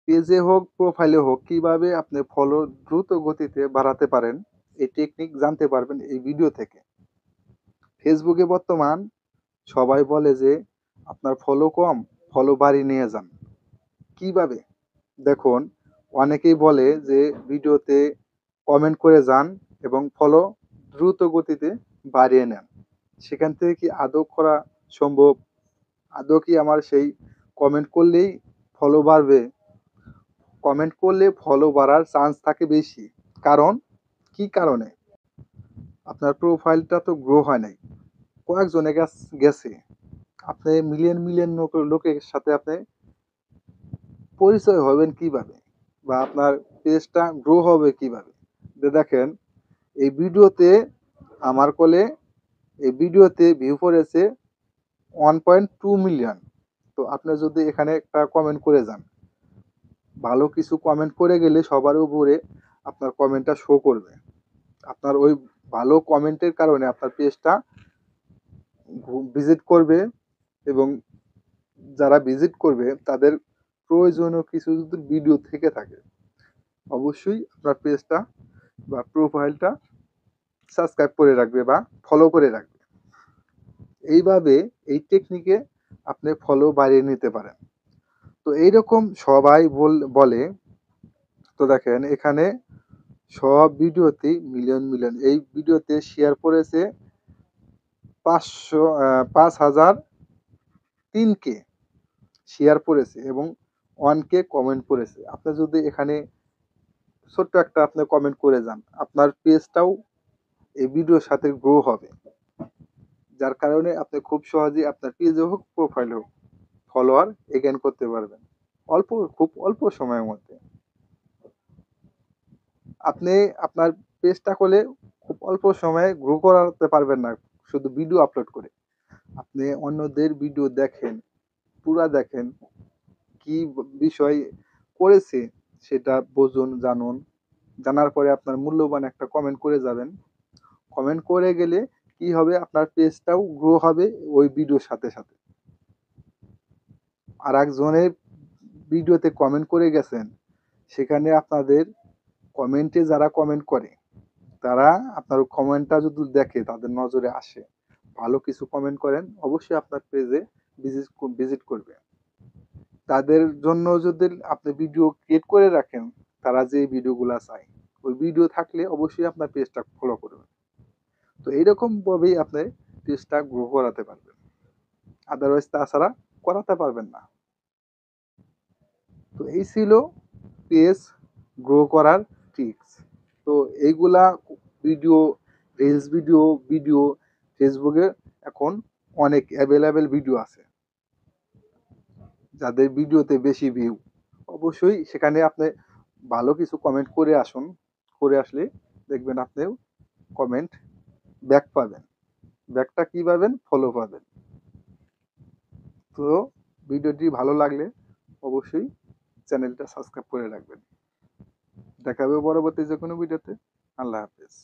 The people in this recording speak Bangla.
পেজে হোক প্রোফাইলে হোক কিভাবে আপনি ফলো দ্রুত গতিতে বাড়াতে পারেন এই টেকনিক জানতে পারবেন এই ভিডিও থেকে। ফেসবুকে বর্তমান সবাই বলে যে আপনার ফলো কম, ফলো বাড়িয়ে নিয়ে যান। কিভাবে? দেখুন, অনেকেই বলে যে ভিডিওতে কমেন্ট করে যান এবং ফলো দ্রুত গতিতে বাড়িয়ে নেন। সেখান থেকে কি আদৌ করা সম্ভব? আদৌ কি আমার সেই কমেন্ট করলেই ফলো বাড়বে? কমেন্ট করলে ফলো বাড়ার চান্স থাকে বেশি। কারণ, কি কারণে? আপনার প্রোফাইলটা তো গ্রো হয় নাই। কয়েকজনে গেছে। আপনি মিলিয়ন লোকের সাথে আপনি পরিচয় হবেন কিভাবে? বা আপনার পেজটা গ্রো হবে কিভাবে? দেখেন, এই ভিডিওতে আমার কলে এই ভিডিওতে ভিউ পড়েছে 1.2 মিলিয়ন। তো আপনি যদি এখানে একটা কমেন্ট করে যান, ভালো কিছু কমেন্ট করে গেলে সবার উপরে আপনার কমেন্টটা শো করবে। আপনার ওই ভালো কমেন্টের কারণে আপনার পেজটা ভিজিট করবে এবং যারা ভিজিট করবে তাদের প্রয়োজনীয় কিছু যদি ভিডিও থেকে থাকে, অবশ্যই আপনার পেজটা বা প্রোফাইলটা সাবস্ক্রাইব করে রাখবে বা ফলো করে রাখবে। এইভাবে এই টেকনিকে আপনি ফলো বাড়িয়ে নিতে পারেন। তো এইরকম সবাই বলে। তো দেখেন, এখানে সব ভিডিওতেই মিলিয়ন এই ভিডিওতে শেয়ার করেছে 5,003কে শেয়ার করেছে এবং 1K কমেন্ট করেছে। আপনি যদি এখানে ছোট্ট একটা আপনি কমেন্ট করে যান, আপনার পেজটাও এই ভিডিওর সাথে গ্রো হবে। যার কারণে আপনি খুব সহজেই আপনার পেজে হোক প্রোফাইলে হোক ফলোয়ার গেইন করতে পারবেন খুব অল্প সময়ের মধ্যে। আপনি আপনার পেজটা করলে খুব অল্প সময়ে গ্রো করাতে পারবেন না শুধু ভিডিও আপলোড করে। আপনি অন্যদের ভিডিও দেখেন, পুরা দেখেন, কি বিষয় করেছে সেটা বুঝুন, জানুন। জানার পরে আপনার মূল্যবান একটা কমেন্ট করে যাবেন। কমেন্ট করে গেলে কি হবে, আপনার পেজটাও গ্রো হবে ওই ভিডিওর সাথে সাথে। আর একজনের ভিডিওতে কমেন্ট করে গেছেন, সেখানে আপনাদের কমেন্টে যারা কমেন্ট করে তারা আপনার কমেন্টটা যদি দেখে, তাদের নজরে আসে, ভালো কিছু কমেন্ট করেন, অবশ্যই আপনার পেজে ভিজিট করবে। তাদের জন্য যদি আপনি ভিডিও ক্রিয়েট করে রাখেন, তারা যে ভিডিওগুলো চায় ওই ভিডিও থাকলে অবশ্যই আপনার পেজটা ফলো করবে। তো এইরকম ভাবেই আপনি পেজটা গ্রো করাতে পারবেন, আদারওয়াইজ তাছাড়া করাতে পারবেন না। তো এই ছিল পেজ গ্রো করার ট্রিক্স। তো এইগুলা ভিডিও, রিলস ভিডিও ফেসবুকে এখন অনেক অ্যাভেলেবেল ভিডিও আছে যাদের ভিডিওতে বেশি ভিউ। অবশ্যই সেখানে আপনি ভালো কিছু কমেন্ট করে আসুন। করে আসলে দেখবেন আপনিও কমেন্ট ব্যাক পাবেন। ব্যাকটা কি পাবেন? ফলো পাবেন। তো ভিডিওটি ভালো লাগলে অবশ্যই চ্যানেলটা সাবস্ক্রাইব করে রাখবেন। দেখা হবে পরবর্তী যে কোনো ভিডিওতে। আল্লাহ হাফেজ।